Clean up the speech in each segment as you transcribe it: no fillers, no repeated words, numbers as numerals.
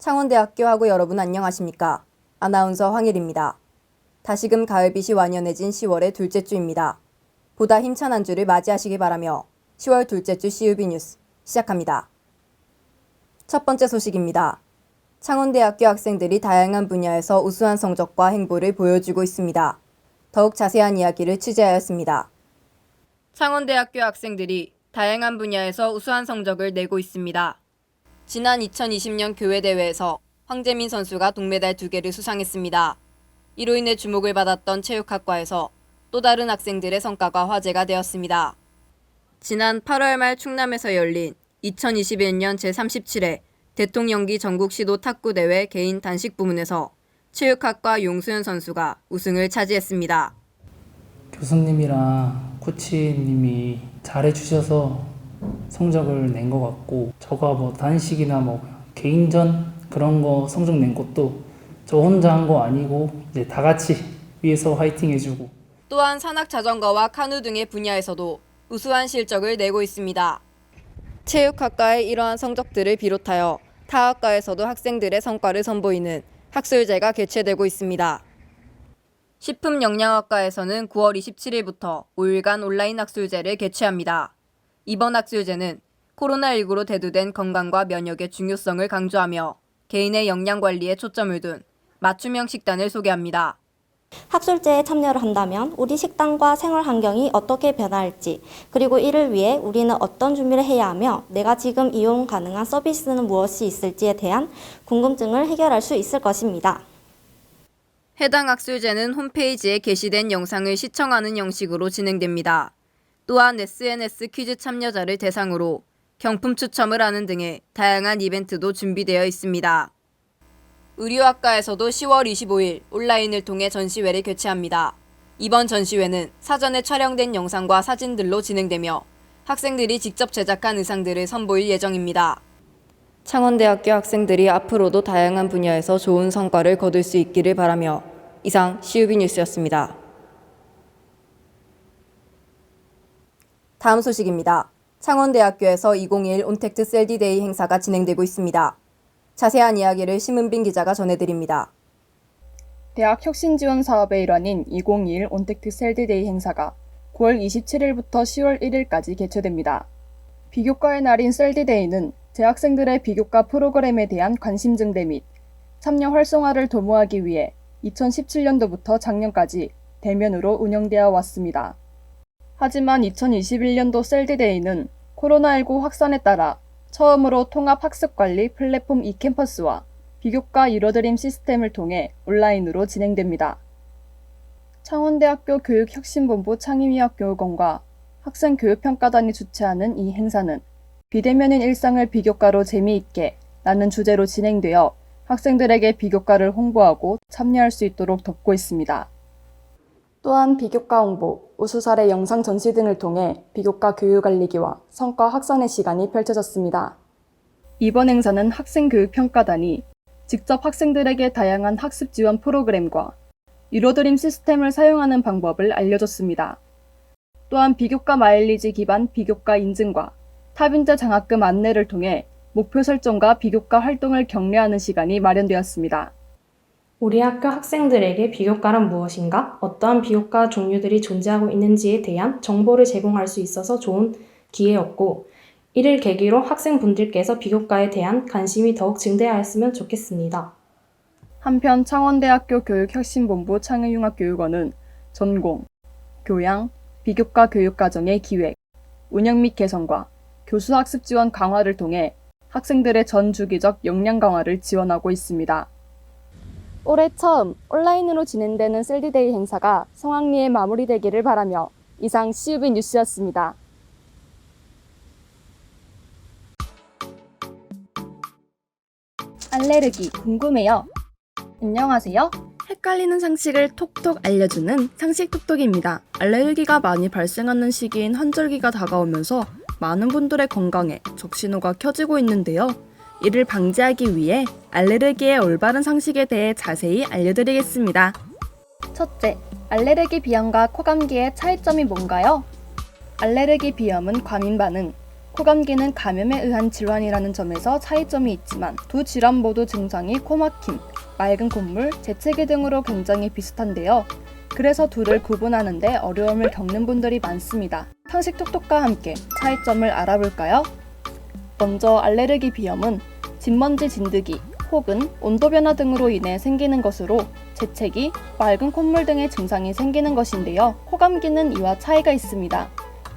창원대학교 학우 여러분 안녕하십니까? 아나운서 황일입니다. 다시금 가을빛이 완연해진 10월의 둘째 주입니다. 보다 힘찬 한 주를 맞이하시기 바라며 10월 둘째 주 CUB 뉴스 시작합니다. 첫 번째 소식입니다. 창원대학교 학생들이 다양한 분야에서 우수한 성적과 행보를 보여주고 있습니다. 더욱 자세한 이야기를 취재하였습니다. 창원대학교 학생들이 다양한 분야에서 우수한 성적을 내고 있습니다. 지난 2020년 교회대회에서 황재민 선수가 동메달 2개를 수상했습니다. 이로 인해 주목을 받았던 체육학과에서 또 다른 학생들의 성과가 화제가 되었습니다. 지난 8월 말 충남에서 열린 2021년 제37회 대통령기 전국시도 탁구대회 개인 단식 부문에서 체육학과 용수현 선수가 우승을 차지했습니다. 교수님이랑 코치님이 잘해주셔서 성적을 낸 것 같고, 저가 단식이나 개인전 그런 거 성적 낸 것도 저 혼자 한 거 아니고 이제 다 같이 위에서 화이팅 해주고. 또한 산악 자전거와 카누 등의 분야에서도 우수한 실적을 내고 있습니다. 체육학과의 이러한 성적들을 비롯하여 타 학과에서도 학생들의 성과를 선보이는 학술제가 개최되고 있습니다. 식품영양학과에서는 9월 27일부터 5일간 온라인 학술제를 개최합니다. 이번 학술제는 코로나19로 대두된 건강과 면역의 중요성을 강조하며 개인의 영양관리에 초점을 둔 맞춤형 식단을 소개합니다. 학술제에 참여를 한다면 우리 식단과 생활 환경이 어떻게 변화할지, 그리고 이를 위해 우리는 어떤 준비를 해야 하며 내가 지금 이용 가능한 서비스는 무엇이 있을지에 대한 궁금증을 해결할 수 있을 것입니다. 해당 학술제는 홈페이지에 게시된 영상을 시청하는 형식으로 진행됩니다. 또한 SNS 퀴즈 참여자를 대상으로 경품 추첨을 하는 등의 다양한 이벤트도 준비되어 있습니다. 의료학과에서도 10월 25일 온라인을 통해 전시회를 개최합니다. 이번 전시회는 사전에 촬영된 영상과 사진들로 진행되며 학생들이 직접 제작한 의상들을 선보일 예정입니다. 창원대학교 학생들이 앞으로도 다양한 분야에서 좋은 성과를 거둘 수 있기를 바라며 이상 CUB 뉴스였습니다. 다음 소식입니다. 창원대학교에서 2021 온택트 셀디데이 행사가 진행되고 있습니다. 자세한 이야기를 심은빈 기자가 전해드립니다. 대학 혁신지원 사업의 일환인 2021 온택트 셀디데이 행사가 9월 27일부터 10월 1일까지 개최됩니다. 비교과의 날인 셀디데이는 재학생들의 비교과 프로그램에 대한 관심 증대 및 참여 활성화를 도모하기 위해 2017년도부터 작년까지 대면으로 운영되어 왔습니다. 하지만 2021년도 셀디데이는 코로나19 확산에 따라 처음으로 통합학습관리 플랫폼 e캠퍼스와 비교과 이뤄드림 시스템을 통해 온라인으로 진행됩니다. 창원대학교 교육혁신본부 창의미학교육원과 학생교육평가단이 주최하는 이 행사는 비대면인 일상을 비교과로 재미있게 라는 주제로 진행되어 학생들에게 비교과를 홍보하고 참여할 수 있도록 돕고 있습니다. 또한 비교과 홍보, 우수사례 영상 전시 등을 통해 비교과 교육 알리기와 성과 확산의 시간이 펼쳐졌습니다. 이번 행사는 학생교육평가단이 직접 학생들에게 다양한 학습 지원 프로그램과 이뤄드림 시스템을 사용하는 방법을 알려줬습니다. 또한 비교과 마일리지 기반 비교과 인증과 타빈자 장학금 안내를 통해 목표 설정과 비교과 활동을 격려하는 시간이 마련되었습니다. 우리 학교 학생들에게 비교과란 무엇인가, 어떠한 비교과 종류들이 존재하고 있는지에 대한 정보를 제공할 수 있어서 좋은 기회였고, 이를 계기로 학생분들께서 비교과에 대한 관심이 더욱 증대하였으면 좋겠습니다. 한편 창원대학교 교육혁신본부 창의융합교육원은 전공, 교양, 비교과 교육과정의 기획, 운영 및 개선과 교수학습 지원 강화를 통해 학생들의 전주기적 역량 강화를 지원하고 있습니다. 올해 처음 온라인으로 진행되는 셀디데이 행사가 성황리에 마무리되기를 바라며 이상 CUB 뉴스였습니다. 알레르기 궁금해요? 안녕하세요. 헷갈리는 상식을 톡톡 알려주는 상식톡톡입니다. 알레르기가 많이 발생하는 시기인 환절기가 다가오면서 많은 분들의 건강에 적신호가 켜지고 있는데요. 이를 방지하기 위해 알레르기의 올바른 상식에 대해 자세히 알려드리겠습니다. 첫째, 알레르기 비염과 코감기의 차이점이 뭔가요? 알레르기 비염은 과민 반응, 코감기는 감염에 의한 질환이라는 점에서 차이점이 있지만 두 질환 모두 증상이 코막힘, 맑은 콧물, 재채기 등으로 굉장히 비슷한데요. 그래서 둘을 구분하는데 어려움을 겪는 분들이 많습니다. 상식톡톡과 함께 차이점을 알아볼까요? 먼저 알레르기 비염은 진먼지 진드기 혹은 온도 변화 등으로 인해 생기는 것으로 재채기, 맑은 콧물 등의 증상이 생기는 것인데요. 코감기는 이와 차이가 있습니다.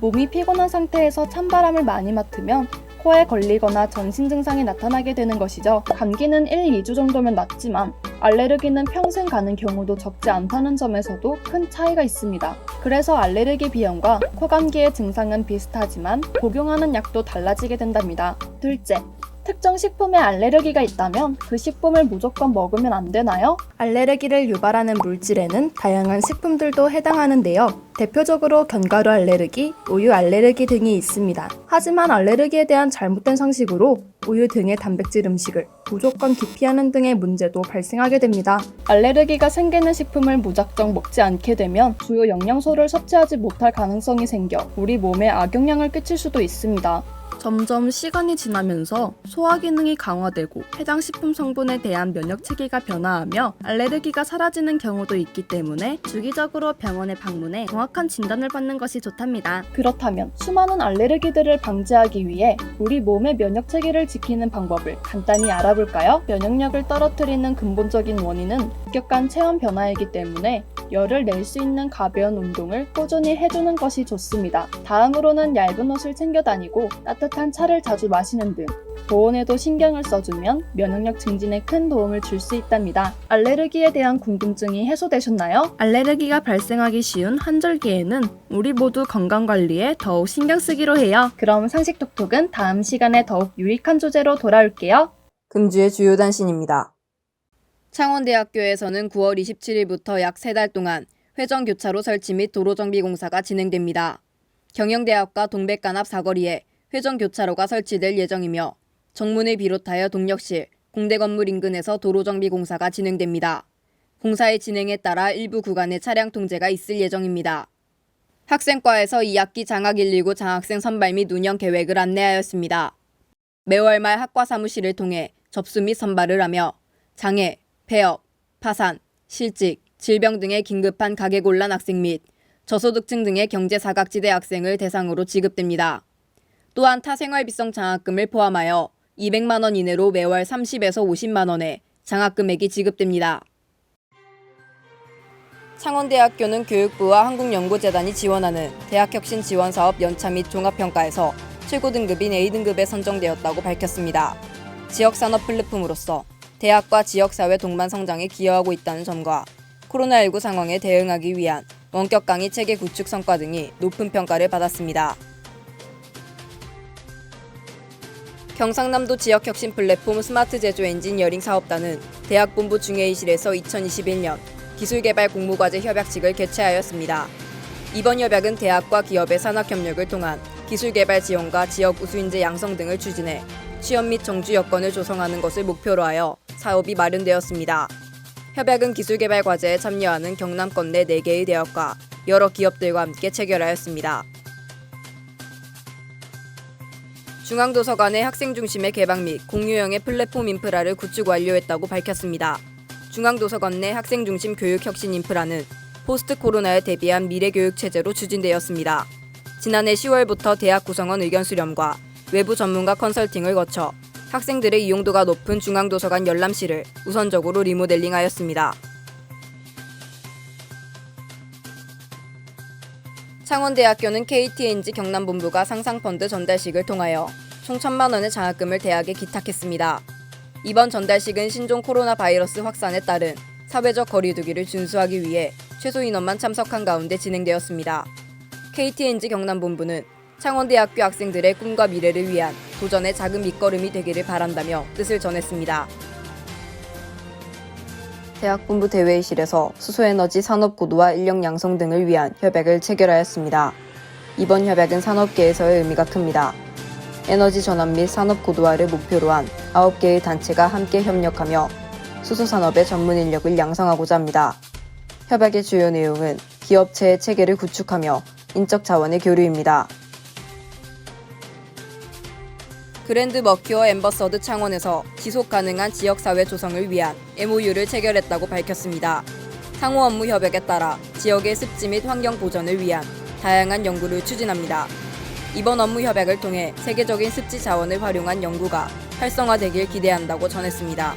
몸이 피곤한 상태에서 찬바람을 많이 맡으면 코에 걸리거나 전신 증상이 나타나게 되는 것이죠. 감기는 1, 2주 정도면 낫지만 알레르기는 평생 가는 경우도 적지 않다는 점에서도 큰 차이가 있습니다. 그래서 알레르기 비염과 코감기의 증상은 비슷하지만 복용하는 약도 달라지게 된답니다. 둘째, 특정 식품에 알레르기가 있다면 그 식품을 무조건 먹으면 안 되나요? 알레르기를 유발하는 물질에는 다양한 식품들도 해당하는데요. 대표적으로 견과류 알레르기, 우유 알레르기 등이 있습니다. 하지만 알레르기에 대한 잘못된 상식으로 우유 등의 단백질 음식을 무조건 기피하는 등의 문제도 발생하게 됩니다. 알레르기가 생기는 식품을 무작정 먹지 않게 되면 주요 영양소를 섭취하지 못할 가능성이 생겨 우리 몸에 악영향을 끼칠 수도 있습니다. 점점 시간이 지나면서 소화 기능이 강화되고 해당 식품 성분에 대한 면역 체계가 변화하며 알레르기가 사라지는 경우도 있기 때문에 주기적으로 병원에 방문해 정확한 진단을 받는 것이 좋답니다. 그렇다면 수많은 알레르기들을 방지하기 위해 우리 몸의 면역 체계를 지키는 방법을 간단히 알아볼까요? 면역력을 떨어뜨리는 근본적인 원인은 급격한 체온 변화이기 때문에 열을 낼 수 있는 가벼운 운동을 꾸준히 해주는 것이 좋습니다. 다음으로는 얇은 옷을 챙겨 다니고 따뜻한 차를 자주 마시는 등 보온에도 신경을 써주면 면역력 증진에 큰 도움을 줄 수 있답니다. 알레르기에 대한 궁금증이 해소되셨나요? 알레르기가 발생하기 쉬운 환절기에는 우리 모두 건강관리에 더욱 신경 쓰기로 해요. 그럼 상식톡톡은 다음 시간에 더욱 유익한 주제로 돌아올게요. 금주의 주요 단신입니다. 창원대학교에서는 9월 27일부터 약 3달 동안 회전교차로 설치 및 도로정비 공사가 진행됩니다. 경영대학과 동백간합 사거리에 회전교차로가 설치될 예정이며 정문을 비롯하여 동력실, 공대 건물 인근에서 도로정비 공사가 진행됩니다. 공사의 진행에 따라 일부 구간에 차량 통제가 있을 예정입니다. 학생과에서 2학기 장학 119 장학생 선발 및 운영 계획을 안내하였습니다. 매월 말 학과 사무실을 통해 접수 및 선발을 하며 장애, 폐업, 파산, 실직, 질병 등의 긴급한 가계곤란 학생 및 저소득층 등의 경제사각지대 학생을 대상으로 지급됩니다. 또한 타생활비성 장학금을 포함하여 200만 원 이내로 매월 30에서 50만 원의 장학금액이 지급됩니다. 창원대학교는 교육부와 한국연구재단이 지원하는 대학혁신 지원사업 연차 및 종합평가에서 최고 등급인 A등급에 선정되었다고 밝혔습니다. 지역산업 플랫폼으로서 대학과 지역사회 동반 성장에 기여하고 있다는 점과 코로나19 상황에 대응하기 위한 원격 강의 체계 구축 성과 등이 높은 평가를 받았습니다. 경상남도 지역혁신 플랫폼 스마트 제조 엔지니어링 사업단은 대학본부 중회의실에서 2021년 기술개발 공모과제 협약식을 개최하였습니다. 이번 협약은 대학과 기업의 산학협력을 통한 기술개발 지원과 지역 우수인재 양성 등을 추진해 취업 및 정주 여건을 조성하는 것을 목표로 하여 사업이 마련되었습니다. 협약은 기술개발 과제에 참여하는 경남권 내 4개의 대학과 여러 기업들과 함께 체결하였습니다. 중앙도서관의 학생 중심의 개방 및 공유형의 플랫폼 인프라를 구축 완료했다고 밝혔습니다. 중앙도서관 내 학생 중심 교육 혁신 인프라는 포스트 코로나에 대비한 미래 교육 체제로 추진되었습니다. 지난해 10월부터 대학 구성원 의견 수렴과 외부 전문가 컨설팅을 거쳐 학생들의 이용도가 높은 중앙도서관 열람실을 우선적으로 리모델링하였습니다. 창원대학교는 KTNG 경남본부가 상상펀드 전달식을 통하여 총 1,000만 원의 장학금을 대학에 기탁했습니다. 이번 전달식은 신종 코로나 바이러스 확산에 따른 사회적 거리두기를 준수하기 위해 최소 인원만 참석한 가운데 진행되었습니다. KTNG 경남본부는 창원대학교 학생들의 꿈과 미래를 위한 도전의 작은 밑거름이 되기를 바란다며 뜻을 전했습니다. 대학본부 대회의실에서 수소에너지 산업고도화 인력 양성 등을 위한 협약을 체결하였습니다. 이번 협약은 산업계에서의 의미가 큽니다. 에너지 전환 및 산업고도화를 목표로 한 9개의 단체가 함께 협력하며 수소산업의 전문 인력을 양성하고자 합니다. 협약의 주요 내용은 기업체의 체계를 구축하며 인적 자원의 교류입니다. 그랜드 머큐어 엠버서드 창원에서 지속 가능한 지역사회 조성을 위한 MOU를 체결했다고 밝혔습니다. 상호 업무 협약에 따라 지역의 습지 및 환경 보전을 위한 다양한 연구를 추진합니다. 이번 업무 협약을 통해 세계적인 습지 자원을 활용한 연구가 활성화되길 기대한다고 전했습니다.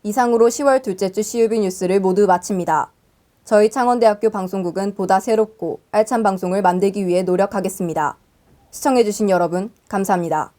이상으로 10월 둘째 주 CUB 뉴스를 모두 마칩니다. 저희 창원대학교 방송국은 보다 새롭고 알찬 방송을 만들기 위해 노력하겠습니다. 시청해주신 여러분, 감사합니다.